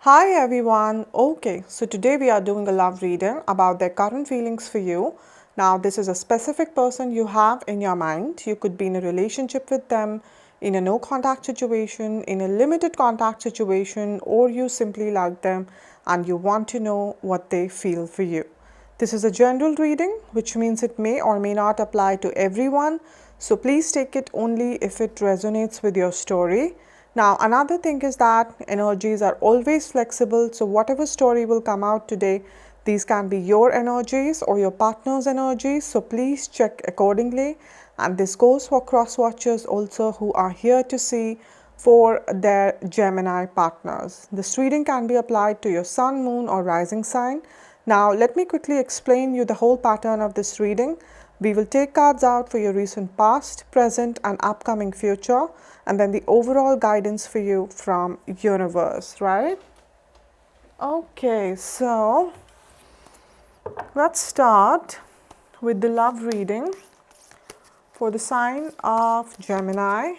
Hi everyone. Okay, so today we are doing a love reading about their current feelings for you. Now, this is a specific person you have in your mind. You could be in a relationship with them, in a no contact situation, in a limited contact situation, or you simply like them and you want to know what they feel for you. This is a general reading, which means it may or may not apply to everyone. So please take it only if it resonates with your story. Now, another thing is that energies are always flexible. So whatever story will come out today, these can be your energies or your partner's energies. So please check accordingly. And this goes for cross watchers also who are here to see for their Gemini partners. This reading can be applied to your sun, moon, or rising sign. Now, let me quickly explain you the whole pattern of this reading. We will take cards out for your recent past, present, and upcoming future, and then the overall guidance for you from universe, right? Okay, so let's start with the love reading for the sign of Gemini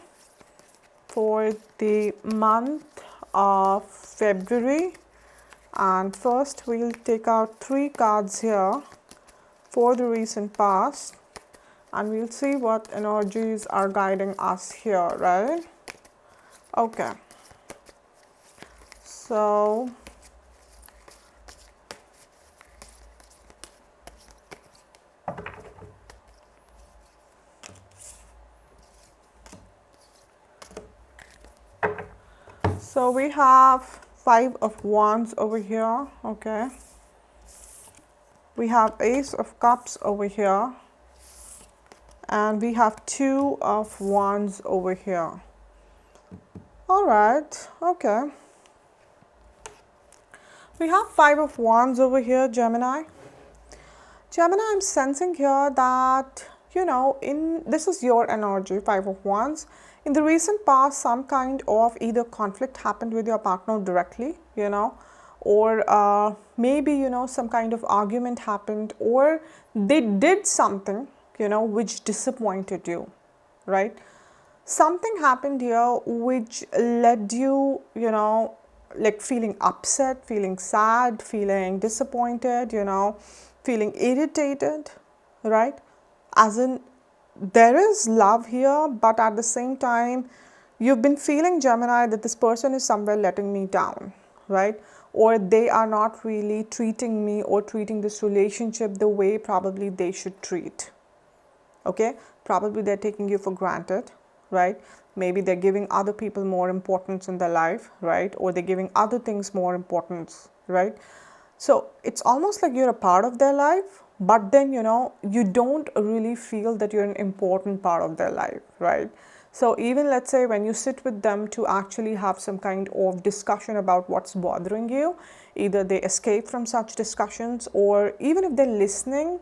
for the month of February. And first we'll take out 3 cards here for the recent past and we'll see what energies are guiding us here, right? Okay, so we have 5 of Wands over here. Okay, we have Ace of Cups over here and we have 2 of Wands over here. All right, okay, we have 5 of Wands over here, Gemini. I'm sensing here that, this is your energy, 5 of Wands. In the recent past, some kind of either conflict happened with your partner directly, or maybe, some kind of argument happened, or they did something, which disappointed you, right? Something happened here which led you, like feeling upset, feeling sad, feeling disappointed, feeling irritated, right? As in, there is love here, but at the same time, you've been feeling, Gemini, that this person is somewhere letting me down, right? Or they are not really treating me or treating this relationship the way probably they should treat. Okay, probably they're taking you for granted, right? Maybe they're giving other people more importance in their life, right? Or they're giving other things more importance, right? So it's almost like you're a part of their life, but then, you don't really feel that you're an important part of their life, right? So even let's say when you sit with them to actually have some kind of discussion about what's bothering you, either they escape from such discussions, or even if they're listening,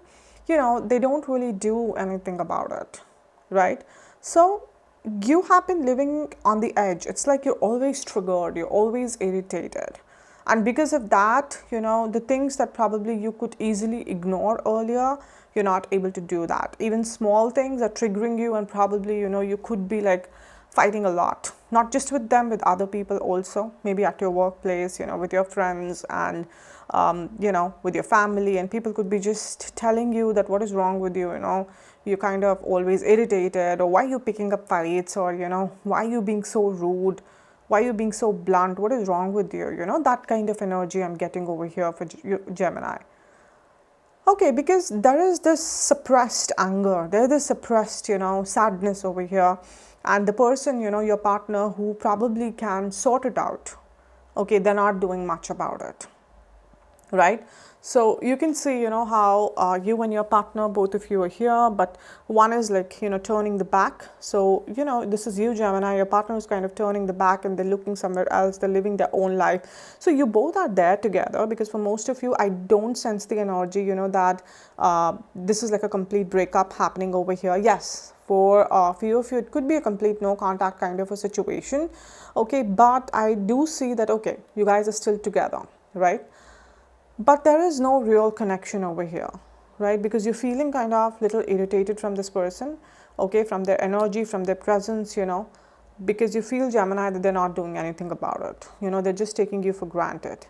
they don't really do anything about it, right? So you have been living on the edge. It's like you're always triggered, you're always irritated. And because of that, the things that probably you could easily ignore earlier, you're not able to do that. Even small things are triggering you, and probably, you could be like fighting a lot, not just with them, with other people also, maybe at your workplace, with your friends and, with your family, and people could be just telling you that what is wrong with you, you're kind of always irritated, or why are you picking up fights, or, why are you being so rude? Why are you being so blunt? What is wrong with you? That kind of energy I'm getting over here for Gemini. Okay, because there is this suppressed anger, there is this suppressed, sadness over here. And the person, your partner who probably can sort it out, okay, they're not doing much about it, right? So you can see, how you and your partner, both of you are here, but one is like, turning the back. So, this is you, Gemini, your partner is kind of turning the back and they're looking somewhere else, they're living their own life. So you both are there together, because for most of you, I don't sense the energy, that this is like a complete breakup happening over here. Yes, for a few of you, it could be a complete no contact kind of a situation. Okay, but I do see that, okay, you guys are still together, right? But there is no real connection over here, right? Because you're feeling kind of little irritated from this person, okay, from their energy, from their presence, because you feel, Gemini, that they're not doing anything about it. They're just taking you for granted,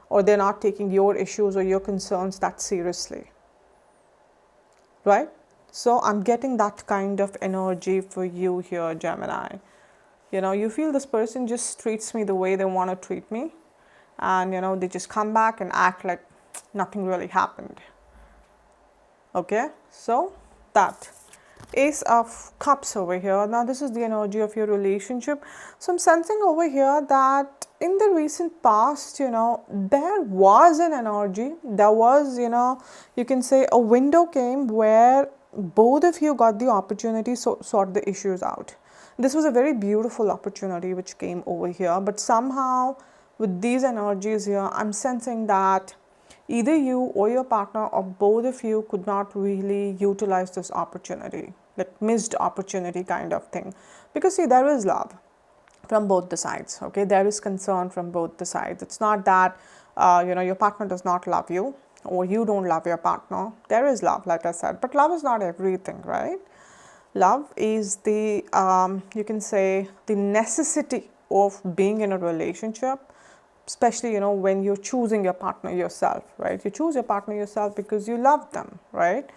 or they're not taking your issues or your concerns that seriously, right? So I'm getting that kind of energy for you here, Gemini. You feel this person just treats me the way they want to treat me, and they just come back and act like nothing really happened. Okay, so that Ace of Cups over here. Now this is the energy of your relationship. So I'm sensing over here that in the recent past, there was an energy. There was, you can say a window came where both of you got the opportunity to sort the issues out. This was a very beautiful opportunity which came over here, but somehow with these energies here, I'm sensing that either you or your partner or both of you could not really utilize this opportunity, like missed opportunity kind of thing. Because see, there is love from both the sides, okay? There is concern from both the sides. It's not that, your partner does not love you or you don't love your partner. There is love, like I said, but love is not everything, right? Love is the, you can say, the necessity of being in a relationship, especially, when you're choosing your partner yourself, right? You choose your partner yourself because you love them, right?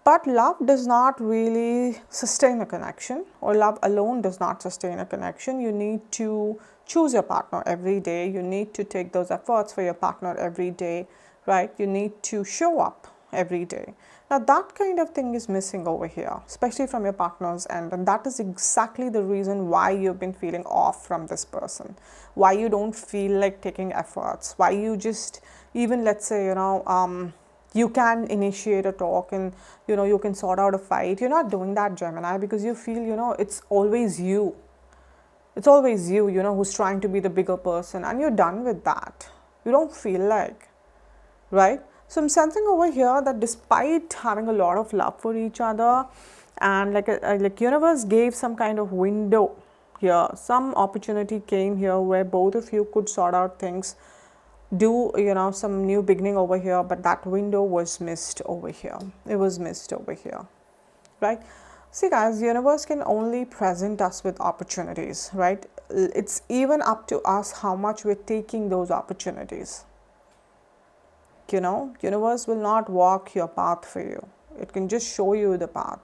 But love does not really sustain a connection, or love alone does not sustain a connection. You need to choose your partner every day. You need to take those efforts for your partner every day, right? You need to show up every day. Now, that kind of thing is missing over here, especially from your partner's end. And that is exactly the reason why you've been feeling off from this person, why you don't feel like taking efforts, why you just, even let's say, you can initiate a talk and you can sort out a fight. You're not doing that, Gemini, because you feel it's always you, who's trying to be the bigger person, and you're done with that. You don't feel like, right? So I'm sensing over here that despite having a lot of love for each other, and like universe gave some kind of window here, some opportunity came here where both of you could sort out things, do some new beginning over here, but that window was missed over here. It was missed over here, right? See guys, universe can only present us with opportunities, right? It's even up to us how much we're taking those opportunities. Universe will not walk your path for you. It can just show you the path.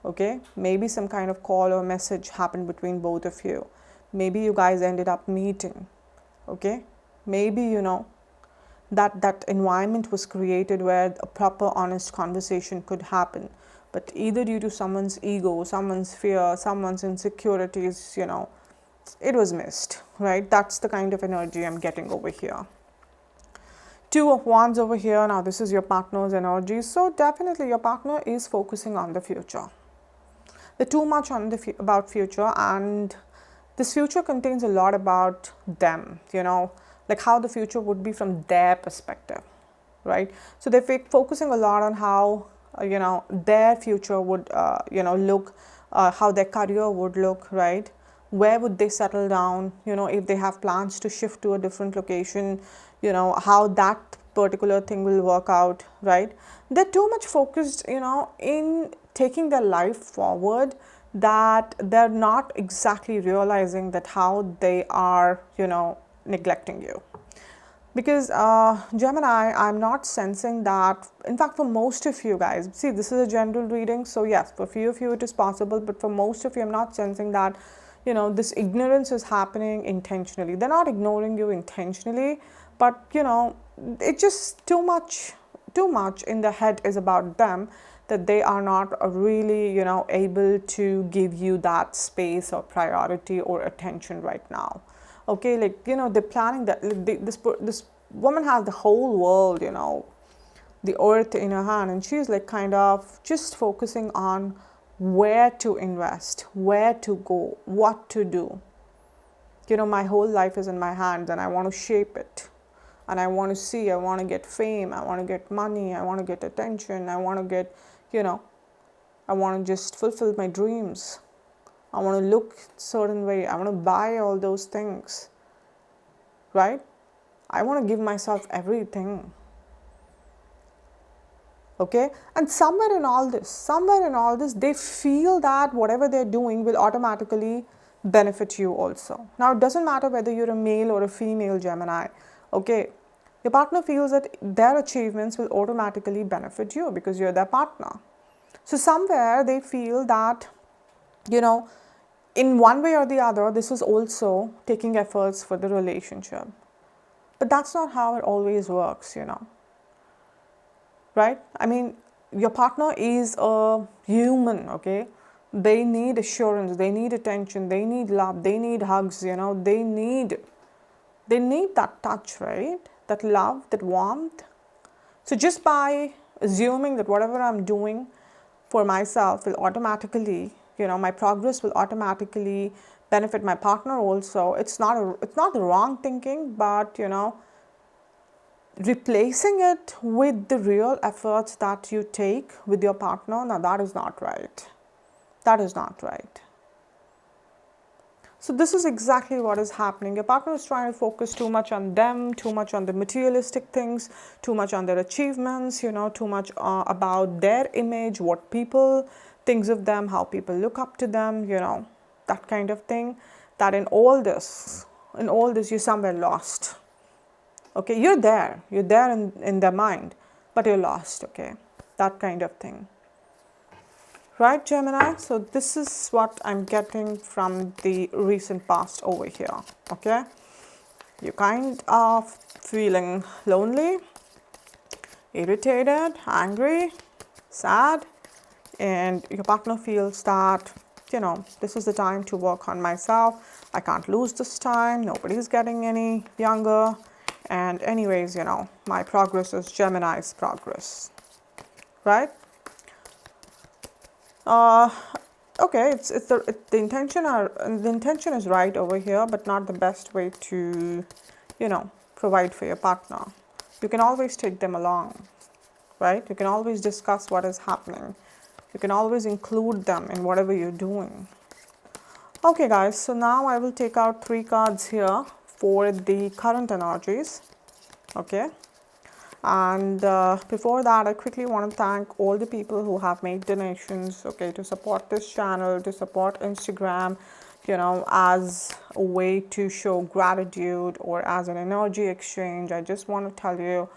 Okay, maybe some kind of call or message happened between both of you. Maybe you guys ended up meeting. Okay, maybe that environment was created where a proper honest conversation could happen, but either due to someone's ego, someone's fear, someone's insecurities, it was missed, right? That's the kind of energy I'm getting over here. Two of Wands over here. Now this is your partner's energy, so definitely your partner is focusing on the future. They're too much on the about future, and this future contains a lot about them, like how the future would be from their perspective, right? So they're focusing a lot on how their future would look, how their career would look, right? Where would they settle down, if they have plans to shift to a different location, how that particular thing will work out, right? They're too much focused in taking their life forward, that they're not exactly realizing that how they are neglecting you. Because Gemini, I'm not sensing that. In fact, for most of you guys, see, this is a general reading, so yes, for few of you it is possible, but for most of you, I'm not sensing that this ignorance is happening intentionally. They're not ignoring you intentionally, but it's just too much in the head is about them, that they are not really able to give you that space or priority or attention right now. Okay, like they're planning that this woman has the whole world, the earth in her hand, and she's like kind of just focusing on where to invest, where to go, what to do. My whole life is in my hands, and I want to shape it, and I want to see, I want to get fame, I want to get money, I want to get attention, I want to get I want to just fulfill my dreams, I want to look a certain way, I want to buy all those things, right? I want to give myself everything. Okay, and somewhere in all this, they feel that whatever they're doing will automatically benefit you also. Now, it doesn't matter whether you're a male or a female Gemini. Okay, your partner feels that their achievements will automatically benefit you because you're their partner. So somewhere they feel that, you know, in one way or the other, this is also taking efforts for the relationship. But that's not how it always works, right? I mean, your partner is a human, okay? They need assurance, they need attention, they need love, they need hugs, they need that touch, right? That love, that warmth. So just by assuming that whatever I'm doing for myself will automatically, my progress will automatically benefit my partner also, it's not the wrong thinking, but replacing it with the real efforts that you take with your partner, now that is not right. That is not right. So this is exactly what is happening. Your partner is trying to focus too much on them, too much on the materialistic things, too much on their achievements, too much about their image, what people thinks of them, how people look up to them, that kind of thing. That in all this, you're somewhere lost. Okay, you're there in their mind, but you're lost, okay? That kind of thing. Right, Gemini? So this is what I'm getting from the recent past over here, okay? You're kind of feeling lonely, irritated, angry, sad, and your partner feels that, this is the time to work on myself. I can't lose this time. Nobody's getting any younger. And anyways, my progress is Gemini's progress, right? Okay, the intention is right over here, but not the best way to, provide for your partner. You can always take them along, right? You can always discuss what is happening. You can always include them in whatever you're doing. Okay, guys, so now I will take out 3 cards here for the current energies, okay? And before that, I quickly want to thank all the people who have made donations, okay, to support this channel, to support Instagram, as a way to show gratitude or as an energy exchange. I just want to tell you,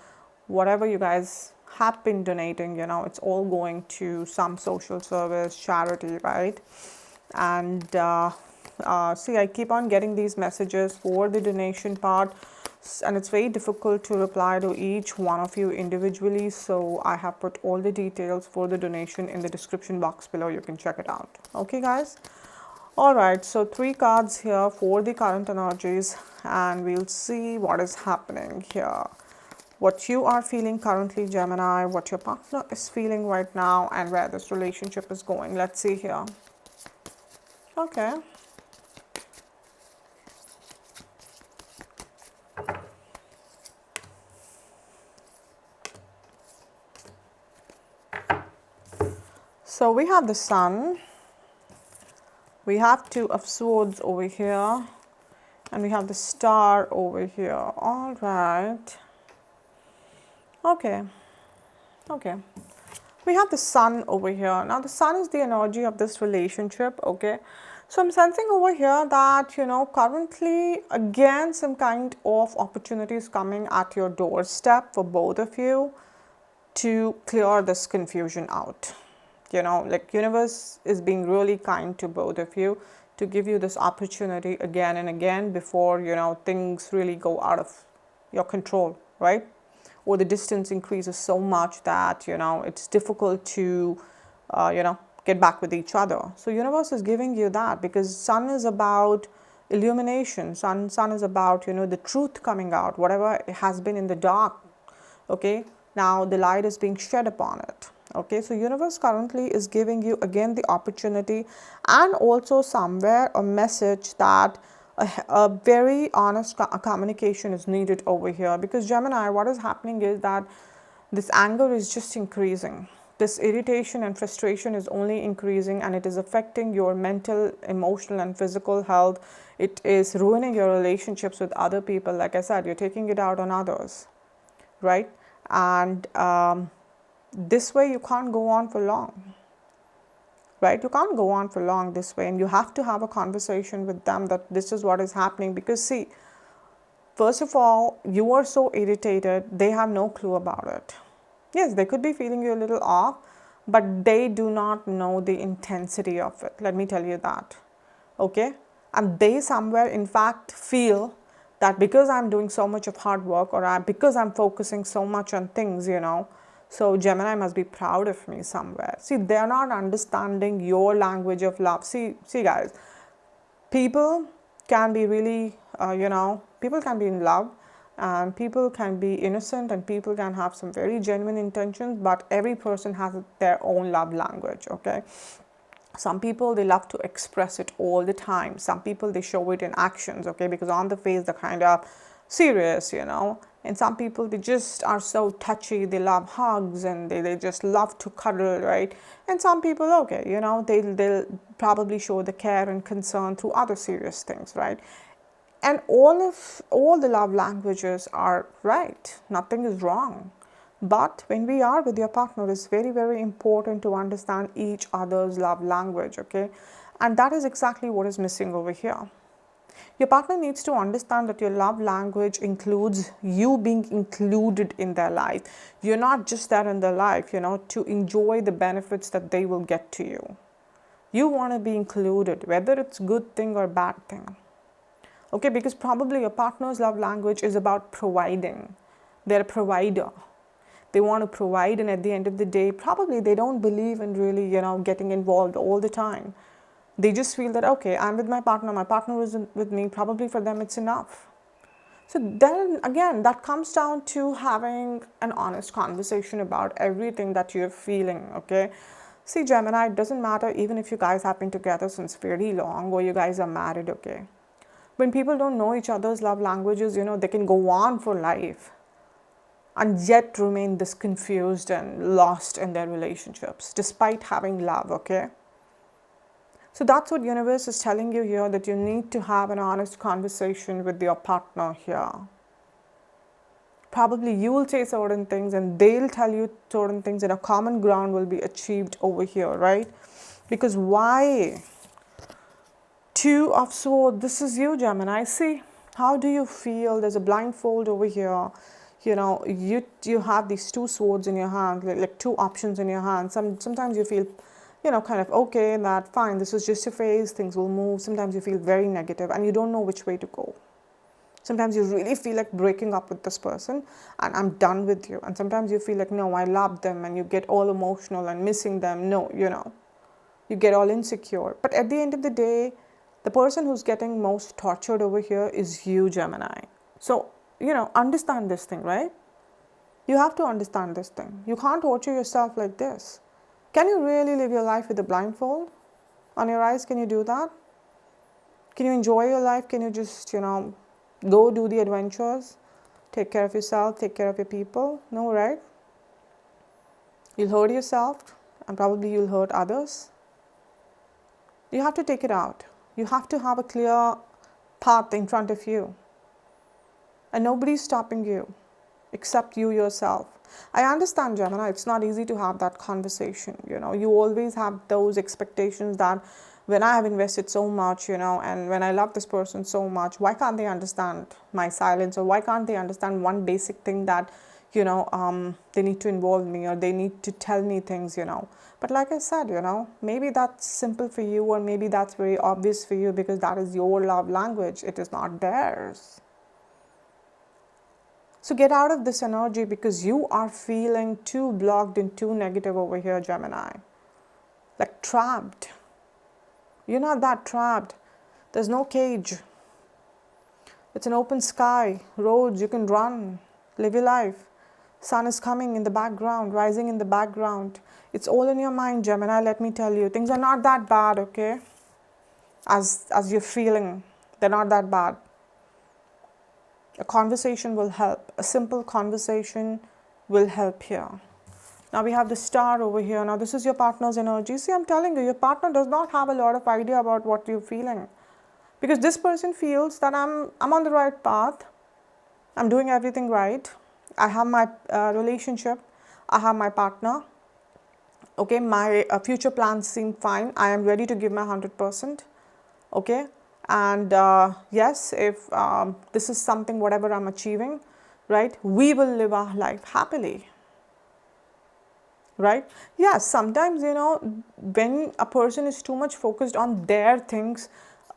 whatever you guys have been donating, it's all going to some social service, charity, right? And see, I keep on getting these messages for the donation part, and it's very difficult to reply to each one of you individually, so I have put all the details for the donation in the description box below. You can check it out. Okay, guys? All right, so 3 cards here for the current energies, and we'll see what is happening here. What you are feeling currently, Gemini, what your partner is feeling right now, and where this relationship is going. Let's see here. Okay. So we have the Sun, we have 2 of Swords over here, and we have the Star over here. All right. Okay. We have the Sun over here. Now the Sun is the energy of this relationship, okay? So I'm sensing over here that, currently, again, some kind of opportunities coming at your doorstep for both of you to clear this confusion out. Like universe is being really kind to both of you to give you this opportunity again and again before, things really go out of your control, right? Or the distance increases so much that, it's difficult to, get back with each other. So universe is giving you that because Sun is about illumination. Sun is about, the truth coming out, whatever has been in the dark, okay? Now the light is being shed upon it. Okay, so universe currently is giving you again the opportunity and also somewhere a message that a very honest communication is needed over here, because Gemini, what is happening is that this anger is just increasing. This irritation and frustration is only increasing, and it is affecting your mental, emotional, and physical health. It is ruining your relationships with other people. Like I said, you're taking it out on others, right? And this way you can't go on for long, right? You can't go on for long this way, and you have to have a conversation with them that this is what is happening. Because see, first of all, you are so irritated, they have no clue about it. Yes, they could be feeling you a little off, but they do not know the intensity of it. Let me tell you that. Okay? And they somewhere, in fact, feel that because I'm doing so much of hard work, or because I'm focusing so much on things, so Gemini must be proud of me somewhere. See, they're not understanding your language of love. See, guys, people can be really, people can be in love, and people can be innocent, and people can have some very genuine intentions, but every person has their own love language, okay? Some people, they love to express it all the time. Some people, they show it in actions, okay? Because on the face, they're kind of serious, And some people, they just are so touchy. They love hugs, and they just love to cuddle, right? And some people, okay, they'll probably show the care and concern through other serious things, right? And all the love languages are right. Nothing is wrong. But when we are with your partner, it's very, very important to understand each other's love language, okay? And that is exactly what is missing over here. Your partner needs to understand that your love language includes you being included in their life. You're not just there in their life, to enjoy the benefits that they will get to you. You want to be included, whether it's good thing or bad thing. Okay, because probably your partner's love language is about providing. They're a provider. They want to provide, and at the end of the day, probably they don't believe in really, getting involved all the time. They just feel that, okay, I'm with my partner is with me, probably for them it's enough. So then again, that comes down to having an honest conversation about everything that you're feeling, okay? See, Gemini, it doesn't matter even if you guys have been together since very long, or you guys are married, okay? When people don't know each other's love languages, they can go on for life and yet remain this confused and lost in their relationships, despite having love, okay? So that's what universe is telling you here, that you need to have an honest conversation with your partner here. Probably you will say certain things and they'll tell you certain things, and a common ground will be achieved over here, right? Because why? Two of Swords, this is you, Gemini. See, how do you feel? There's a blindfold over here. You have these two swords in your hand, like two options in your hand. Sometimes you feel, kind of okay, that fine, this is just a phase, things will move. Sometimes you feel very negative and you don't know which way to go. Sometimes you really feel like breaking up with this person and I'm done with you. And sometimes you feel like, no, I love them, and you get all emotional and missing them. No, you get all insecure. But at the end of the day, the person who's getting most tortured over here is you, Gemini. So, understand this thing, right? You have to understand this thing. You can't torture yourself like this. Can you really live your life with a blindfold on your eyes? Can you do that? Can you enjoy your life? Can you just, go do the adventures? Take care of yourself, take care of your people? No, right? You'll hurt yourself, and probably you'll hurt others. You have to take it out. You have to have a clear path in front of you. And nobody's stopping you except you yourself. I understand, Gemini, it's not easy to have that conversation. You always have those expectations that when I have invested so much, and when I love this person so much, why can't they understand my silence? Or why can't they understand one basic thing that, they need to involve me, or they need to tell me things, But like I said, maybe that's simple for you, or maybe that's very obvious for you because that is your love language. It is not theirs. So get out of this energy, because you are feeling too blocked and too negative over here, Gemini. Like trapped. You're not that trapped. There's no cage. It's an open sky, roads, you can run, live your life. Sun is coming in the background, rising in the background. It's all in your mind, Gemini, let me tell you. Things are not that bad, okay? As you're feeling, they're not that bad. A conversation will help. A simple conversation will help here. Now we have the star over here. Now this is your partner's energy. See, I'm telling you, your partner does not have a lot of idea about what you're feeling. Because this person feels that I'm on the right path. I'm doing everything right. I have my relationship. I have my partner. Okay, my future plans seem fine. I am ready to give my 100%. Okay, and yes, if this is something, whatever I'm achieving, right, we will live our life happily. Right? Yes, sometimes, when a person is too much focused on their things,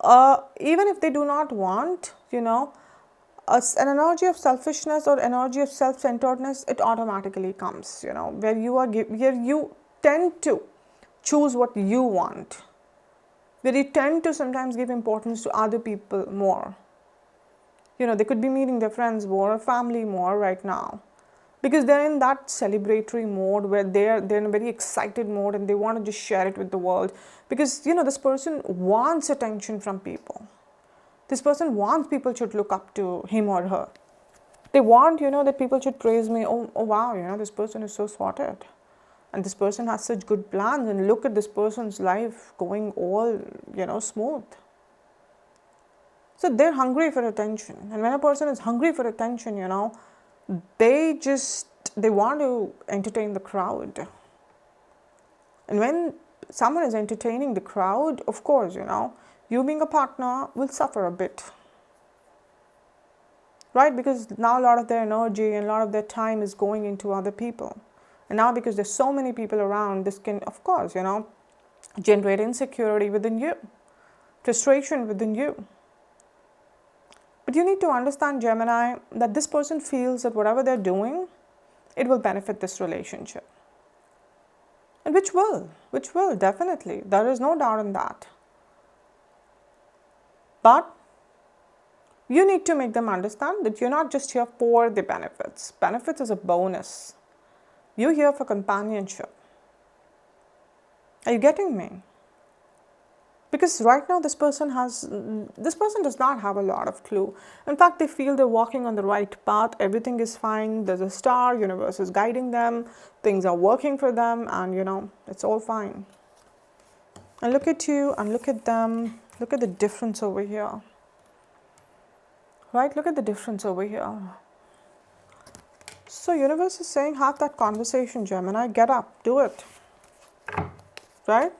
even if they do not want, an energy of selfishness or energy of self-centeredness, it automatically comes, where where you tend to choose what you want, where you tend to sometimes give importance to other people more. They could be meeting their friends more, family more right now, because they're in that celebratory mode where they're in a very excited mode and they want to just share it with the world, because this person wants attention from people. This person wants people should look up to him or her. They want, that people should praise me. Oh wow, this person is so sorted, and this person has such good plans, and look at this person's life going all smooth. So they're hungry for attention, and when a person is hungry for attention, they want to entertain the crowd. And when someone is entertaining the crowd, of course, you being a partner will suffer a bit, right? Because now a lot of their energy and a lot of their time is going into other people. And now because there's so many people around, this can, of course, generate insecurity within you, frustration within you. But you need to understand, Gemini, that this person feels that whatever they're doing, it will benefit this relationship. And which will, definitely. There is no doubt in that. But you need to make them understand that you're not just here for the benefits. Benefits is a bonus. You're here for companionship. Are you getting me? Because right now this person does not have a lot of clue. In fact, they feel they're walking on the right path. Everything is fine. There's a star. Universe is guiding them. Things are working for them, and it's all fine. And look at you and look at them. Look at the difference over here. Right? Look at the difference over here. So universe is saying, have that conversation, Gemini. Get up. Do it. Right?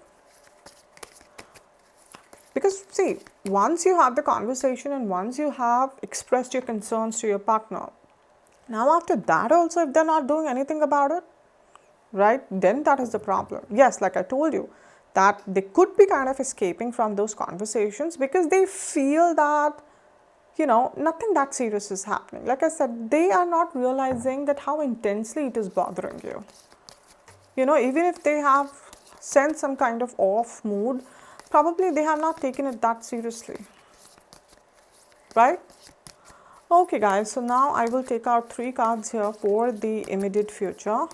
Because see, once you have the conversation and once you have expressed your concerns to your partner, now after that also, if they're not doing anything about it, right, then that is the problem. Yes, like I told you, that they could be kind of escaping from those conversations because they feel that, nothing that serious is happening. Like I said, they are not realizing that how intensely it is bothering you. Even if they have sensed some kind of off mood, probably they have not taken it that seriously, right? Okay guys, so now I will take out 3 cards here for the immediate future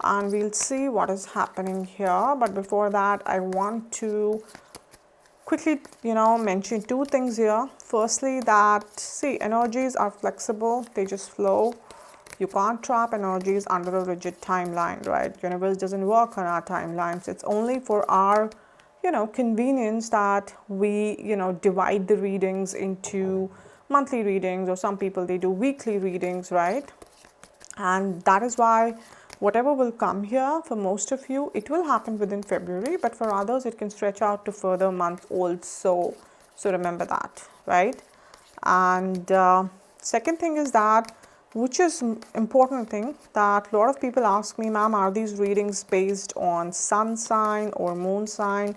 and we'll see what is happening here. But before that, I want to quickly, mention 2 things here. Firstly, that see, energies are flexible, they just flow. You can't trap energies under a rigid timeline, right? Universe doesn't work on our timelines. It's only for our convenience that we, divide the readings into monthly readings, or some people, they do weekly readings, right? And that is why whatever will come here for most of you, it will happen within February, but for others, it can stretch out to further months also. So remember that, right? And second thing is that, which is important thing, that a lot of people ask me, ma'am, are these readings based on sun sign or moon sign?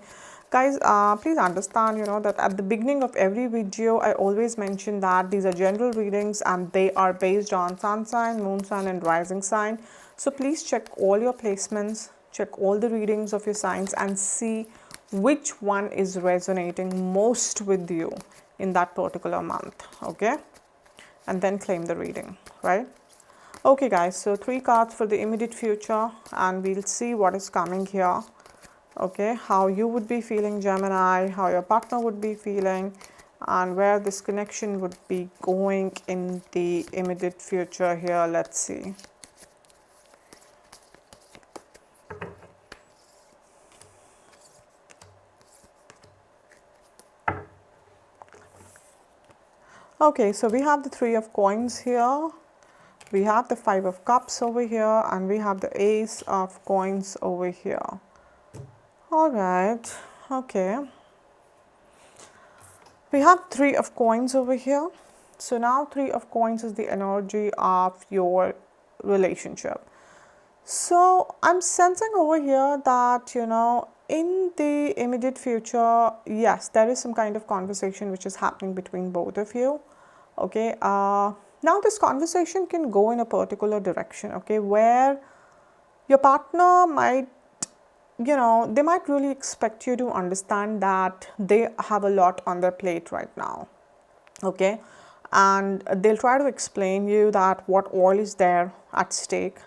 Guys, please understand, that at the beginning of every video, I always mention that these are general readings and they are based on sun sign, moon sign and rising sign. So please check all your placements, check all the readings of your signs and see which one is resonating most with you in that particular month, okay? And then claim the reading, right? Okay guys, so 3 cards for the immediate future and we'll see what is coming here. Okay, how you would be feeling, Gemini, how your partner would be feeling, and where this connection would be going in the immediate future here. Let's see. Okay, so we have the 3 of coins here. We have the Five of Cups over here, and we have the Ace of Coins over here. All right, okay. We have Three of Coins over here. So now Three of Coins is the energy of your relationship. So I'm sensing over here that, in the immediate future, yes, there is some kind of conversation which is happening between both of you. Okay. Now this conversation can go in a particular direction. Okay, where your partner might, they might really expect you to understand that they have a lot on their plate right now. Okay, and they'll try to explain you that what all is there at stake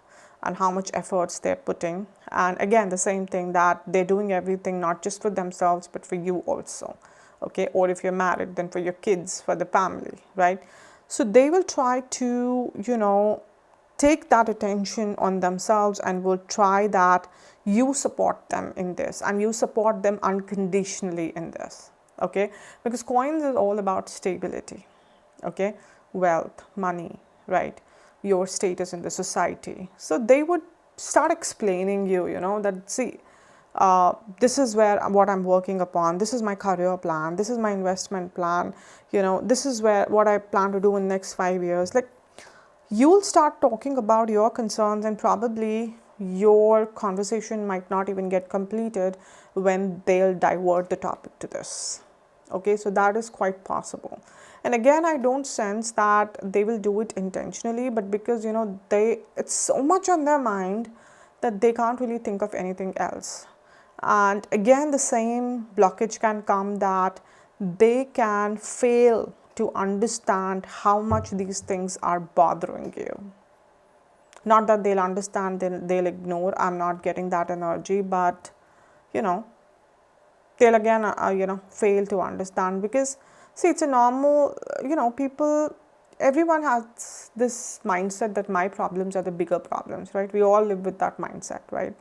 and how much efforts they're putting. And again, the same thing, that they're doing everything not just for themselves but for you also. Okay, or if you're married, then for your kids, for the family, right? So they will try to, take that attention on themselves and will try that you support them in this and you support them unconditionally in this. Okay, because coins is all about stability. Okay, wealth, money, right, your status in the society. So they would start explaining you, that see, this is what I'm working upon, this is my career plan, this is my investment plan, this is what I plan to do in the next 5 years. Like, you'll start talking about your concerns, and probably your conversation might not even get completed when they'll divert the topic to this. Okay, so that is quite possible. And again, I don't sense that they will do it intentionally, but because it's so much on their mind that they can't really think of anything else. And again, the same blockage can come, that they can fail to understand how much these things are bothering you. Not that they'll understand, they'll ignore. I'm not getting that energy, but they'll again fail to understand, because see, it's a normal, people, everyone has this mindset that my problems are the bigger problems, right? We all live with that mindset, right?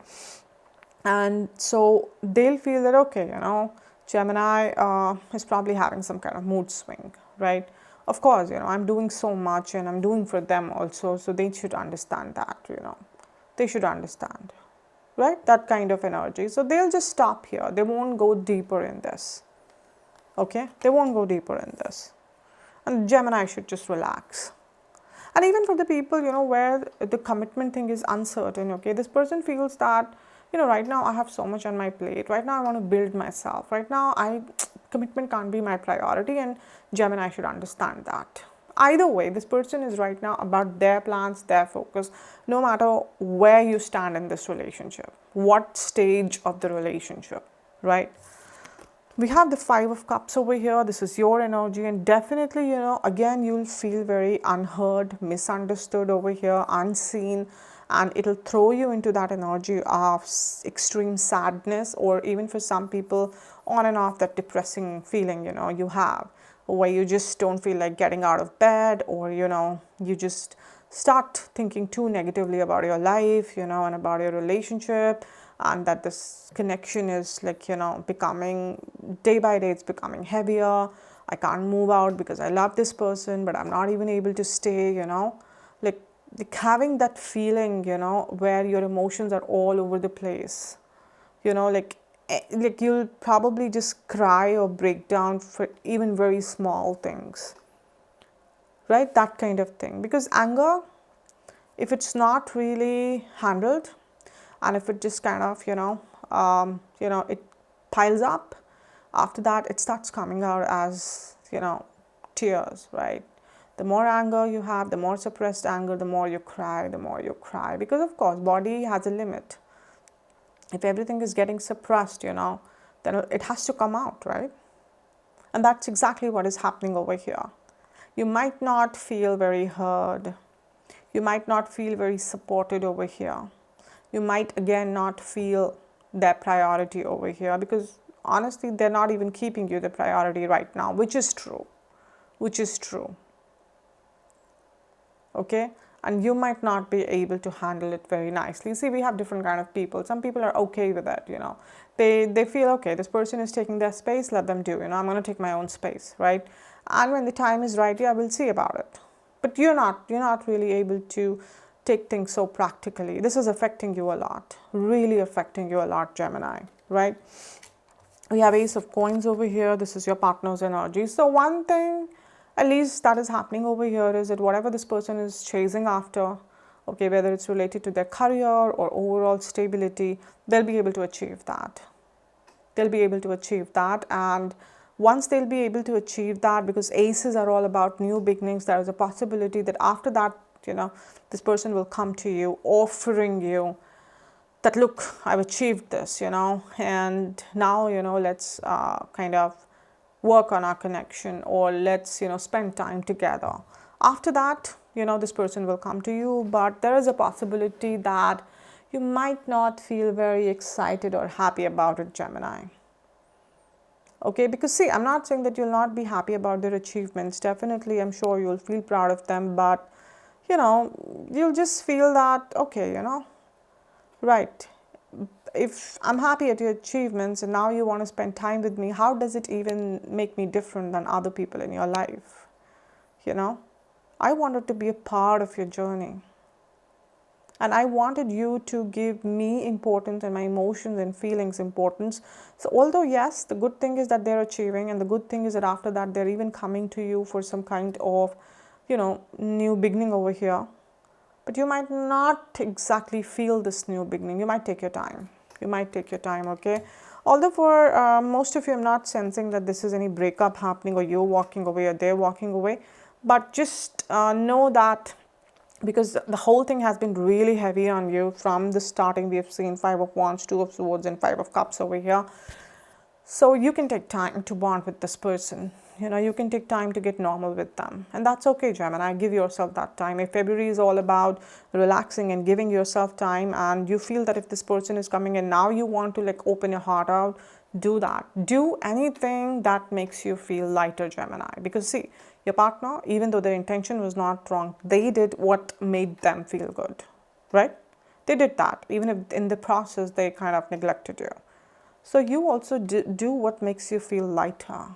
And so they'll feel that, okay, Gemini is probably having some kind of mood swing, right? Of course, I'm doing so much and I'm doing for them also, so they should understand that, they should understand, right? That kind of energy. So they'll just stop here. They won't go deeper in this. Okay, they won't go deeper in this. And Gemini should just relax. And even for the people, where the commitment thing is uncertain, okay, this person feels that, right now I have so much on my plate. Right now I want to build myself. Right now commitment can't be my priority, and Gemini should understand that. Either way, this person is right now about their plans, their focus, no matter where you stand in this relationship, what stage of the relationship, right? We have the Five of Cups over here. This is your energy, and definitely, again, you'll feel very unheard, misunderstood over here, unseen, and it'll throw you into that energy of extreme sadness, or even for some people, on and off that depressing feeling, you have, where you just don't feel like getting out of bed, or, you just start thinking too negatively about your life, and about your relationship, and that this connection is like, becoming, day by day, it's becoming heavier. I can't move out because I love this person, but I'm not even able to stay, like having that feeling, where your emotions are all over the place, like you'll probably just cry or break down for even very small things, right? That kind of thing. Because anger, if it's not really handled, and if it just kind of, it piles up, after that it starts coming out as, tears, right? The more anger you have, the more suppressed anger, the more you cry, because of course, body has a limit. If everything is getting suppressed, then it has to come out, right? And that's exactly what is happening over here. You might not feel very heard. You might not feel very supported over here. You might again not feel their priority over here, because honestly, they're not even keeping you the priority right now, which is true. Okay, and you might not be able to handle it very nicely. See, we have different kind of people. Some people are okay with that, they feel, okay, this person is taking their space, let them do, I'm going to take my own space, right? And when the time is right, yeah, we'll see about it. but you're not really able to take things so practically. This is affecting you a lot, really affecting you a lot, Gemini, right? We have Ace of Coins over here. This is your partner's energy. So one thing at least that is happening over here is that whatever this person is chasing after, okay, whether it's related to their career or overall stability, they'll be able to achieve that. They'll be able to achieve that. And once they'll be able to achieve that, because aces are all about new beginnings, there is a possibility that after that, this person will come to you offering you that, look, I've achieved this, and now, let's kind of work on our connection, or let's, spend time together. After that, this person will come to you, but there is a possibility that you might not feel very excited or happy about it, Gemini. Okay, because see, I'm not saying that you'll not be happy about their achievements. Definitely, I'm sure you'll feel proud of them, but, you'll just feel that, okay, right, if I'm happy at your achievements and now you want to spend time with me, how does it even make me different than other people in your life? I wanted to be a part of your journey. And I wanted you to give me importance and my emotions and feelings importance. So although, yes, the good thing is that they're achieving, and the good thing is that after that, they're even coming to you for some kind of, new beginning over here. But you might not exactly feel this new beginning. You might take your time. You might take your time, okay? Although for most of you, I'm not sensing that this is any breakup happening or you're walking away or they're walking away. But just know that, because the whole thing has been really heavy on you from the starting. We have seen 5 of Wands, 2 of Swords, and 5 of Cups over here. So you can take time to bond with this person. You can take time to get normal with them. And that's okay, Gemini. Give yourself that time. If February is all about relaxing and giving yourself time, and you feel that if this person is coming and now you want to like open your heart out, do that. Do anything that makes you feel lighter, Gemini. Because see, your partner, even though their intention was not wrong, they did what made them feel good, right? They did that, even if in the process they kind of neglected you. So you also do what makes you feel lighter.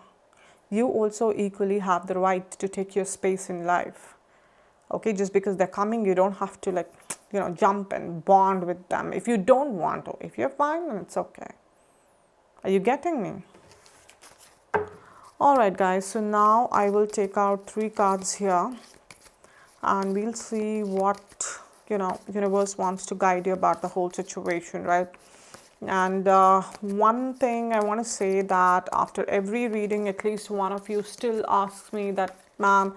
You also equally have the right to take your space in life. Okay, just because they're coming, you don't have to like, jump and bond with them. If you don't want to, if you're fine, then it's okay. Are you getting me? All right, guys. So now I will take out 3 cards here, and we'll see what, universe wants to guide you about the whole situation, right? And one thing I want to say, that after every reading, at least one of you still asks me that, ma'am,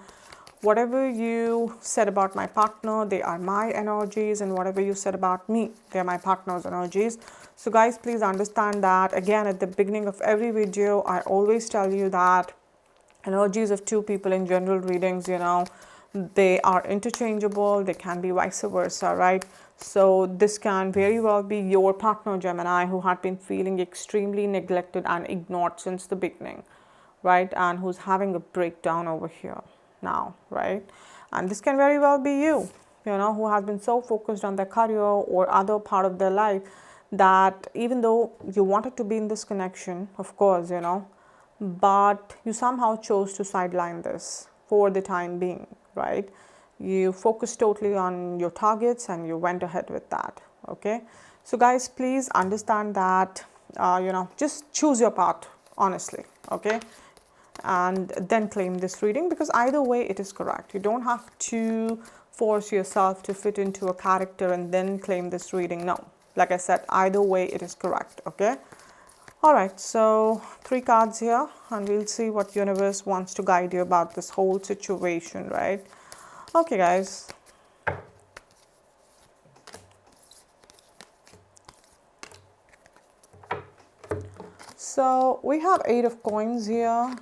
whatever you said about my partner, they are my energies, and whatever you said about me, they are my partner's energies. So guys, please understand that, again, at the beginning of every video, I always tell you that energies of 2 people in general readings, they are interchangeable. They can be vice versa, right? So this can very well be your partner, Gemini, who had been feeling extremely neglected and ignored since the beginning, right? And who's having a breakdown over here now, right? And this can very well be you, who has been so focused on their career or other part of their life that even though you wanted to be in this connection, of course, but you somehow chose to sideline this for the time being, right? You focused totally on your targets and you went ahead with that, okay? So guys, please understand that, just choose your path, honestly, okay? And then claim this reading, because either way it is correct. You don't have to force yourself to fit into a character and then claim this reading. No, like I said, either way it is correct, okay? All right, so 3 cards here, and we'll see what universe wants to guide you about this whole situation, right? Okay, guys. So we have 8 of coins here.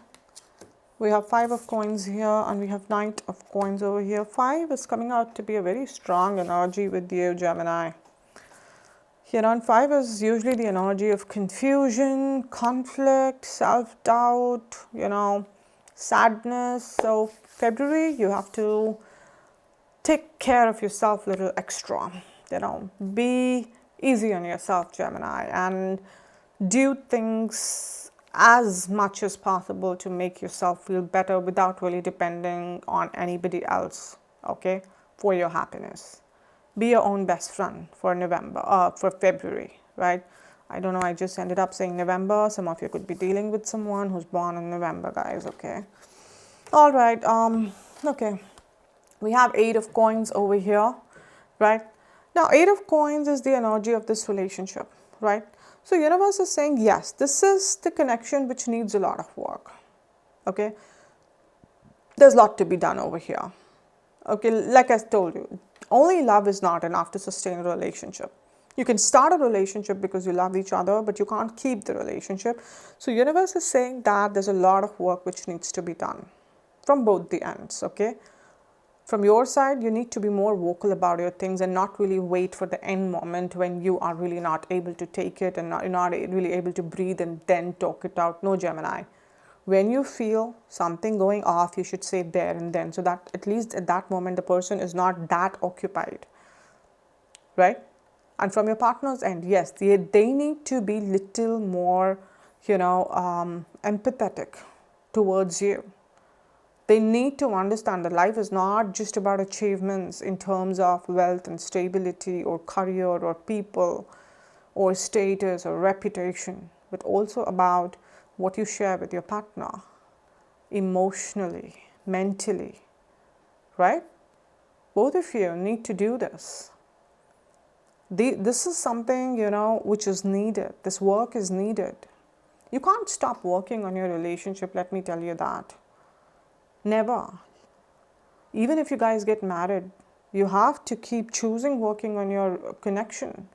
We have 5 of coins here, and we have Knight of coins over here. 5 is coming out to be a very strong energy with you, Gemini. And 5 is usually the energy of confusion, conflict, self-doubt, sadness. So February, you have to take care of yourself a little extra. Be easy on yourself, Gemini, and do things as much as possible to make yourself feel better without really depending on anybody else. okay, for your happiness. Be your own best friend for for February, right? I don't know, I just ended up saying November. Some of you could be dealing with someone who's born in November, guys, okay? All right, okay. We have 8 of coins over here, right? Now, 8 of coins is the energy of this relationship, right? So universe is saying, yes, this is the connection which needs a lot of work, okay? There's a lot to be done over here. Okay, like I told you, only love is not enough to sustain a relationship. You can start a relationship because you love each other, but you can't keep the relationship. So universe is saying that there's a lot of work which needs to be done from both the ends, okay? From your side, you need to be more vocal about your things and not really wait for the end moment when you are really not able to take it and you're not really able to breathe and then talk it out. No, Gemini. When you feel something going off, you should say there and then, so that at least at that moment the person is not that occupied, right? And from your partner's end, yes, they need to be little more, empathetic towards you. They need to understand that life is not just about achievements in terms of wealth and stability or career or people or status or reputation, but also about what you share with your partner emotionally, mentally, right? Both of you need to do this. This is something, which is needed. This work is needed. You can't stop working on your relationship, let me tell you that. Never. Even if you guys get married, you have to keep choosing working on your connection.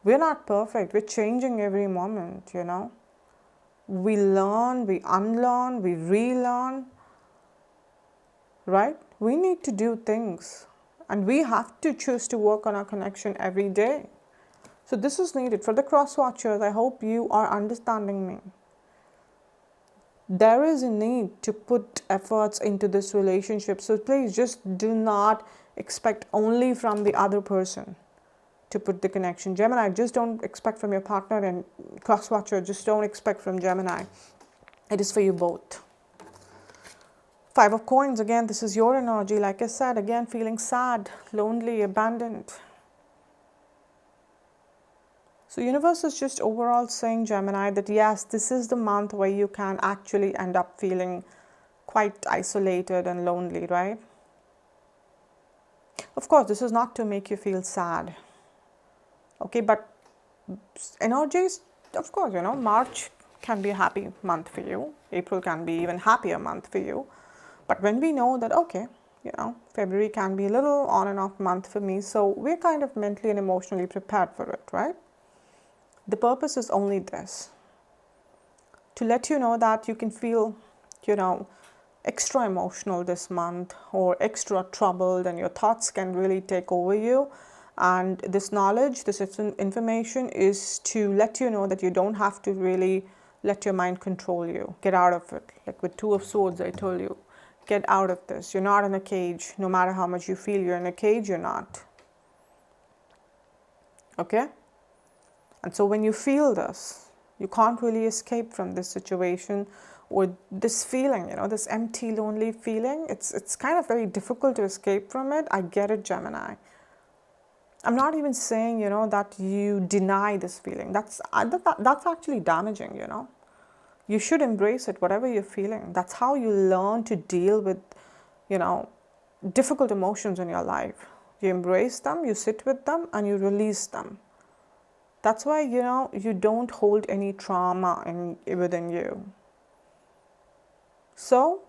We're not perfect. We're changing every moment, We learn, we unlearn, we relearn, right? We need to do things and we have to choose to work on our connection every day. So this is needed. For the cross watchers, I hope you are understanding me. There is a need to put efforts into this relationship. So please just do not expect only from the other person to put the connection. Gemini, just don't expect from your partner, and cross watcher, just don't expect from Gemini. It is for you both. 5 of coins, again, this is your energy. Like I said, again, feeling sad, lonely, abandoned. So universe is just overall saying, Gemini, that yes, this is the month where you can actually end up feeling quite isolated and lonely, right? Of course, this is not to make you feel sad. Okay, but energies, of course, March can be a happy month for you. April can be even happier month for you. But when we know that, okay, February can be a little on and off month for me, so we're kind of mentally and emotionally prepared for it, right? The purpose is only this, to let you know that you can feel, extra emotional this month or extra troubled, and your thoughts can really take over you. And this knowledge, this information is to let you know that you don't have to really let your mind control you. Get out of it. Like with 2 of swords, I told you, get out of this. You're not in a cage. No matter how much you feel you're in a cage, you're not. Okay? And so when you feel this, you can't really escape from this situation or this feeling, this empty, lonely feeling. It's kind of very difficult to escape from it. I get it, Gemini. I'm not even saying, that you deny this feeling. That's actually damaging, You should embrace it, whatever you're feeling. That's how you learn to deal with, difficult emotions in your life. You embrace them, you sit with them, and you release them. That's why, you don't hold any trauma within you. So,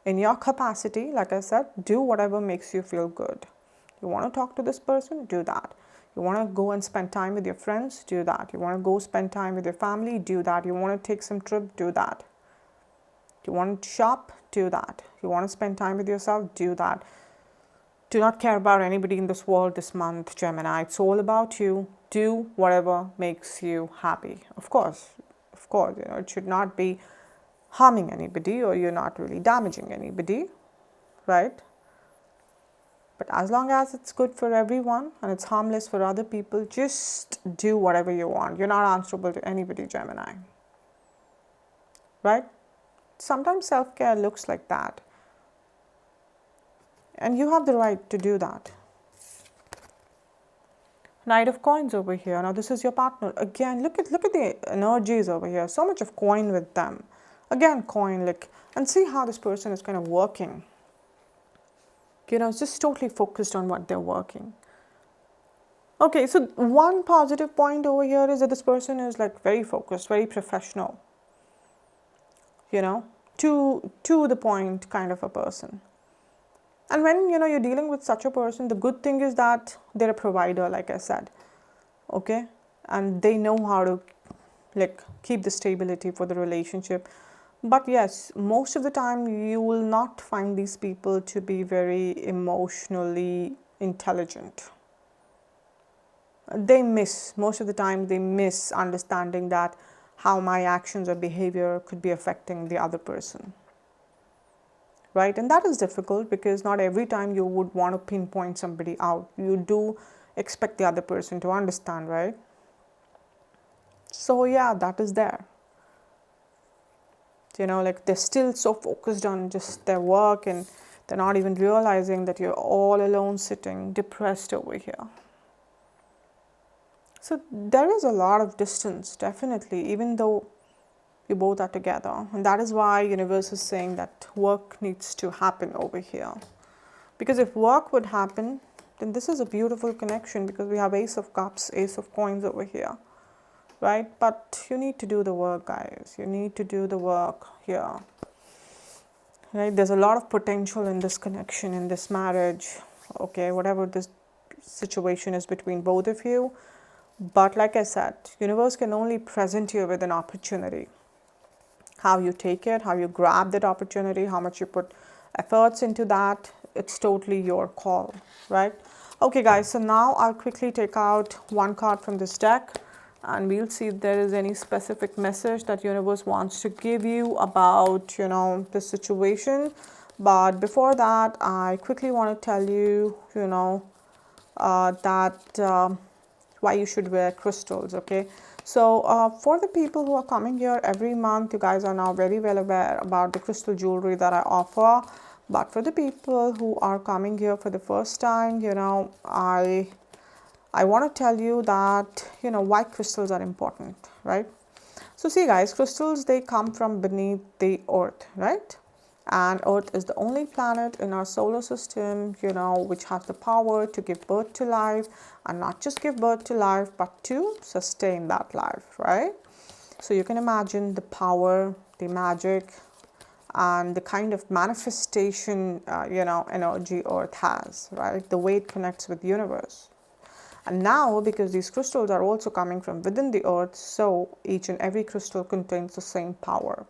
in your capacity, like I said, do whatever makes you feel good. You want to talk to this person? Do that. You want to go and spend time with your friends? Do that. You want to go spend time with your family? Do that. You want to take some trip? Do that. You want to shop? Do that. You want to spend time with yourself? Do that. Do not care about anybody in this world this month, Gemini. It's all about you. Do whatever makes you happy. Of course, it should not be harming anybody, or you're not really damaging anybody, right? But as long as it's good for everyone and it's harmless for other people, just do whatever you want. You're not answerable to anybody, Gemini, right? Sometimes self-care looks like that. And you have the right to do that. Knight of Coins over here. Now this is your partner. Again, look at the energies over here. So much of coin with them. Again, coin, like, and see how this person is kind of working. You know, it's just totally focused on what they're working. Okay, so one positive point over here is that this person is like very focused, very professional. You know, to the point kind of a person. And when, you know, you're dealing with such a person, the good thing is that they're a provider, like I said. Okay, and they know how to like keep the stability for the relationship. But yes, most of the time you will not find these people to be very emotionally intelligent. They miss, most of the time they miss understanding that how my actions or behavior could be affecting the other person. Right? And that is difficult because not every time you would want to pinpoint somebody out. You do expect the other person to understand, right? So yeah, that is there. You know, like they're still so focused on just their work and they're not even realizing that you're all alone sitting depressed over here. So there is a lot of distance, definitely, even though you both are together. And that is why universe is saying that work needs to happen over here. Because if work would happen, then this is a beautiful connection because we have Ace of Cups, Ace of Coins over here. Right? But you need to do the work, guys. You need to do the work here. Right? There's a lot of potential in this connection, in this marriage. Okay, whatever this situation is between both of you. But like I said, universe can only present you with an opportunity. How you take it, how you grab that opportunity, how much you put efforts into that, it's totally your call, right? Okay, guys, so now I'll quickly take out one card from this deck and we'll see if there is any specific message that universe wants to give you about, you know, this situation. But before that, I quickly want to tell you, you know, why you should wear crystals. Okay, so for the people who are coming here every month, you guys are now very well aware about the crystal jewelry that I offer. But for the people who are coming here for the first time, you know, I want to tell you that, you know, why crystals are important, right? So see, guys, crystals, they come from beneath the earth, right? And Earth is the only planet in our solar system, you know, which has the power to give birth to life, and not just give birth to life, but to sustain that life, right? So you can imagine the power, the magic, and the kind of manifestation, you know, energy Earth has, right? The way it connects with the universe. And now, because these crystals are also coming from within the earth, so each and every crystal contains the same power.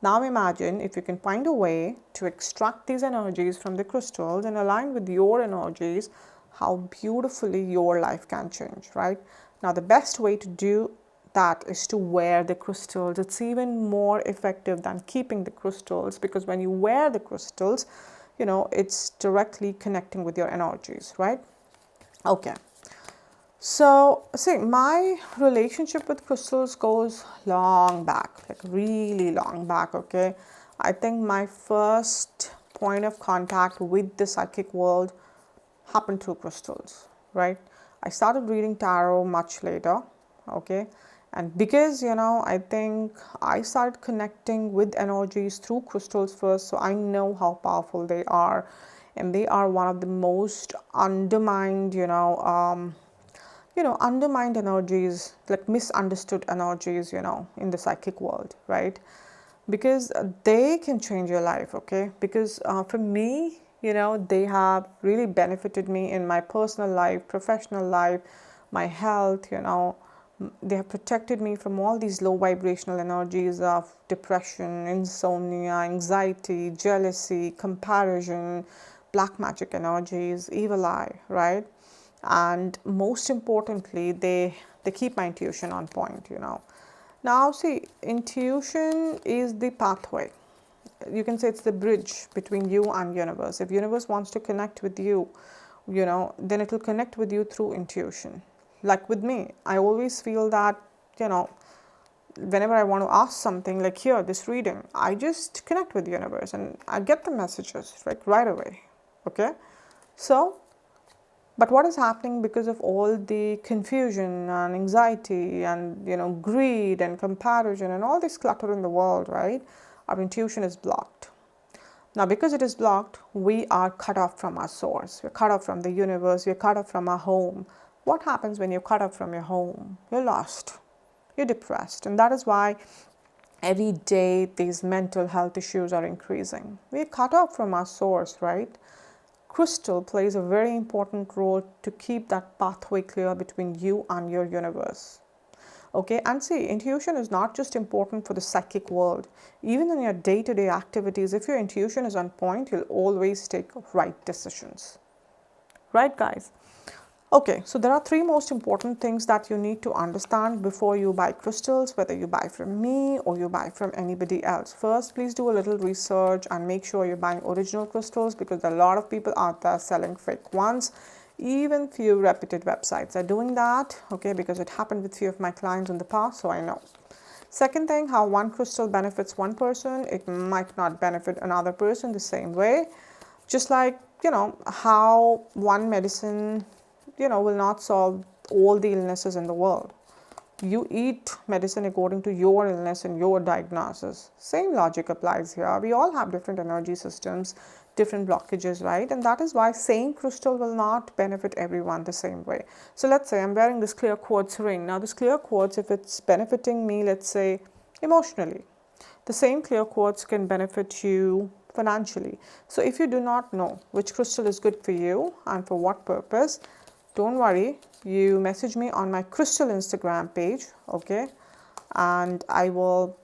Now imagine if you can find a way to extract these energies from the crystals and align with your energies, how beautifully your life can change, right? Now the best way to do that is to wear the crystals. It's even more effective than keeping the crystals, because when you wear the crystals, you know, it's directly connecting with your energies, right? Okay. So, see, my relationship with crystals goes long back, like really long back, okay? I think my first point of contact with the psychic world happened through crystals, right? I started reading tarot much later, okay? And because, you know, I think I started connecting with energies through crystals first, so I know how powerful they are. And they are one of the most undermined, undermined energies, like misunderstood energies, you know, in the psychic world, right? Because they can change your life, okay? Because for me, you know, they have really benefited me in my personal life, professional life, my health, you know. They have protected me from all these low vibrational energies of depression, insomnia, anxiety, jealousy, comparison, black magic energies, evil eye, right? And most importantly, they keep my intuition on point, you know. Now see, intuition is the pathway. You can say it's the bridge between you and universe. If universe wants to connect with you, you know, then it will connect with you through intuition. Like with me, I always feel that, you know, whenever I want to ask something, like here, this reading, I just connect with the universe and I get the messages like right away. okay? So, but what is happening because of all the confusion and anxiety and, greed and comparison and all this clutter in the world, right? Our intuition is blocked. Now, because it is blocked, we are cut off from our source. We're cut off from the universe. We're cut off from our home. What happens when you're cut off from your home? You're lost. You're depressed. And that is why every day these mental health issues are increasing. We're cut off from our source, right? Crystal plays a very important role to keep that pathway clear between you and your universe. Okay, and see, intuition is not just important for the psychic world. Even in your day-to-day activities, if your intuition is on point, you'll always take right decisions. Right, guys? Okay, so there are three most important things that you need to understand before you buy crystals, whether you buy from me or you buy from anybody else. First, please do a little research and make sure you're buying original crystals, because there are a lot of people out there selling fake ones. Even few reputed websites are doing that, okay, because it happened with few of my clients in the past, so I know. Second thing, how one crystal benefits one person, it might not benefit another person the same way. Just like, how one medicine will not solve all the illnesses in the world. You eat medicine according to your illness and your diagnosis. Same logic applies here. We all have different energy systems, different blockages, right? And that is why same crystal will not benefit everyone the same way. So let's say I'm wearing this clear quartz ring. Now this clear quartz, if it's benefiting me, let's say emotionally, the same clear quartz can benefit you financially. So if you do not know which crystal is good for you and for what purpose, don't worry, you message me on my crystal Instagram page, okay? And I will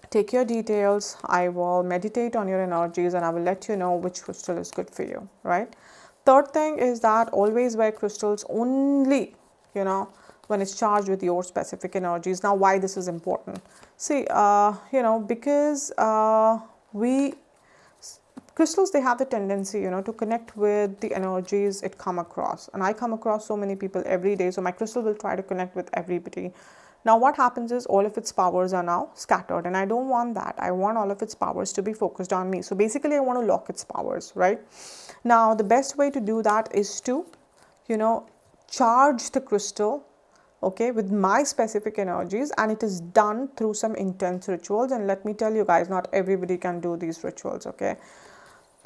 take your details, I will meditate on your energies, and I will let you know which crystal is good for you, right? Third thing is that always wear crystals only, when it's charged with your specific energies. Now, why this is important? See, because crystals, they have the tendency, to connect with the energies it come across. And I come across so many people every day, so my crystal will try to connect with everybody. Now, what happens is all of its powers are now scattered, and I don't want that. I want all of its powers to be focused on me. So basically, I want to lock its powers, right? Now, the best way to do that is to, charge the crystal, okay, with my specific energies, and it is done through some intense rituals. And let me tell you guys, not everybody can do these rituals, okay?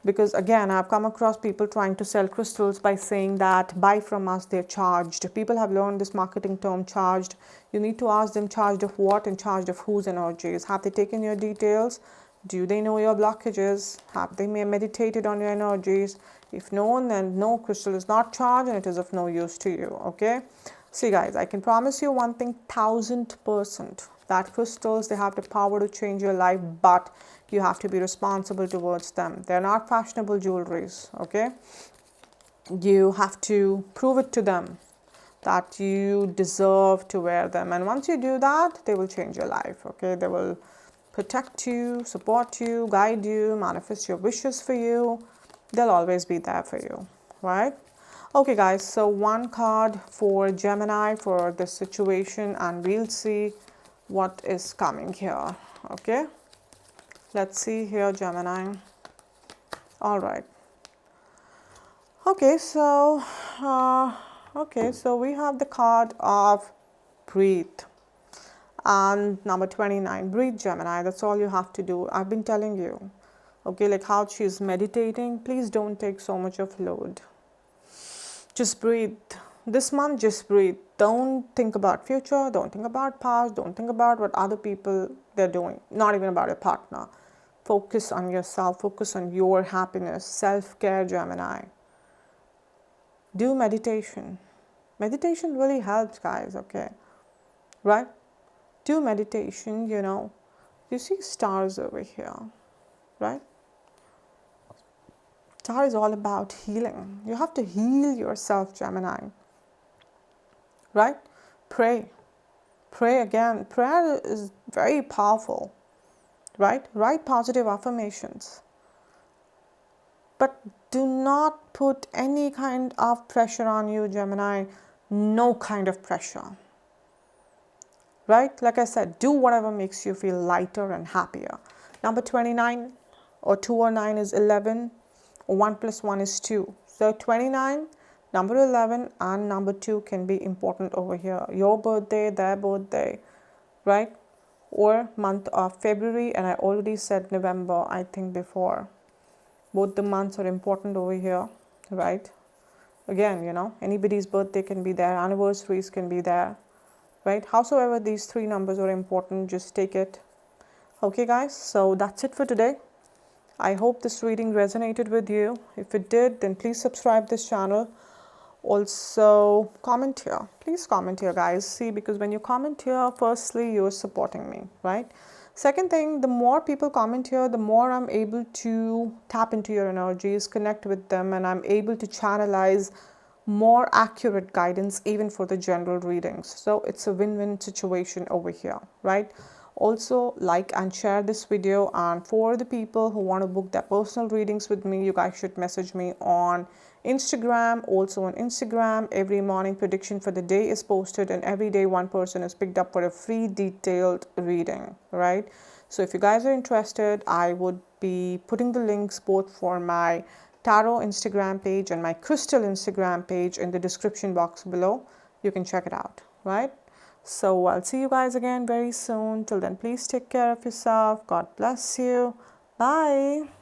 Because again, I've come across people trying to sell crystals by saying that buy from us, they're charged. People have learned this marketing term, charged. You need to ask them, charged of what and charged of whose energies? Have they taken your details? Do they know your blockages? Have they meditated on your energies? If no, then no, crystal is not charged and it is of no use to you, okay? See guys, I can promise you one thing, 1000%, that crystals, they have the power to change your life, but you have to be responsible towards them. They're not fashionable jewelries, okay? You have to prove it to them that you deserve to wear them. And once you do that, they will change your life, okay? They will protect you, support you, guide you, manifest your wishes for you. They'll always be there for you, right? Okay guys, so one card for Gemini for this situation, and we'll see what is coming here, okay? Let's see here, Gemini. All right. Okay, so we have the card of breathe. And number 29, breathe, Gemini. That's all you have to do. I've been telling you, okay, like how she's meditating. Please don't take so much of load. Just breathe. This month, just breathe. Don't think about future. Don't think about past. Don't think about what other people they're doing. Not even about your partner. Focus on yourself. Focus on your happiness. Self-care, Gemini. Do meditation. Meditation really helps, guys, okay? Right? Do meditation, You see stars over here, right? Star is all about healing. You have to heal yourself, Gemini. Right? Pray. Pray again. Prayer is very powerful. Right? Write positive affirmations. But do not put any kind of pressure on you, Gemini. No kind of pressure. Right? Like I said, do whatever makes you feel lighter and happier. Number 29 or 2 or 9 is 11. 1 plus 1 is 2. So 29, number 11 and number 2 can be important over here. Your birthday, their birthday, right? Or month of February, and I already said November, I think before. Both the months are important over here, right? Again, anybody's birthday can be there, anniversaries can be there, right? Howsoever these three numbers are important, just take it. Okay guys, so that's it for today. I hope this reading resonated with you. If it did, then please subscribe this channel. Also comment here. Please comment here guys. See, because when you comment here, firstly you're supporting me, right? Second thing, the more people comment here, the more I'm able to tap into your energies, connect with them, and I'm able to channelize more accurate guidance even for the general readings. So it's a win-win situation over here, right? Also, like and share this video, and for the people who want to book their personal readings with me, you guys should message me on Instagram. Also on Instagram, every morning prediction for the day is posted, and every day one person is picked up for a free detailed reading, right? So if you guys are interested, I would be putting the links both for my tarot Instagram page and my crystal Instagram page in the description box below. You can check it out, right? So I'll see you guys again very soon. Till then, please take care of yourself. God bless you. Bye.